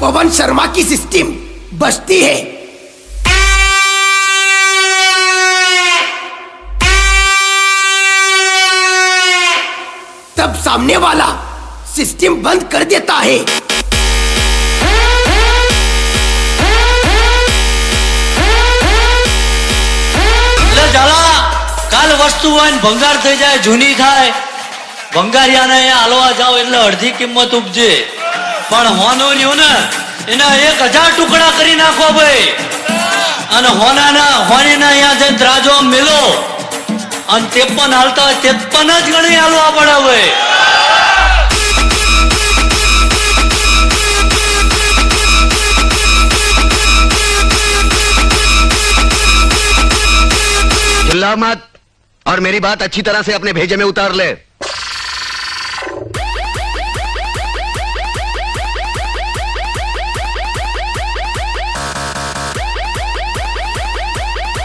पवन शर्मा की सिस्टम बजती है। तब सामने वाला सिस्टम बंद कर देता है। काल वस्तु હોય ને ભંગાર થઈ જાય, જૂની થાય, ભંગારિયાને હાલવા જાવ એટલે અડધી કિંમત ઉપજે, પણ હોનો રહ્યો ને એના 1000 ટુકડા કરી નાખો ભાઈ, અને હોનાના હોનીના અહીંયા જઈને ત્રાજો મેલો અને 53 હાલતા 53 જ ગણી હાલવા પડે ભાઈ। चिल्ला मत और मेरी बात अच्छी तरह से अपने भेजे में उतार ले।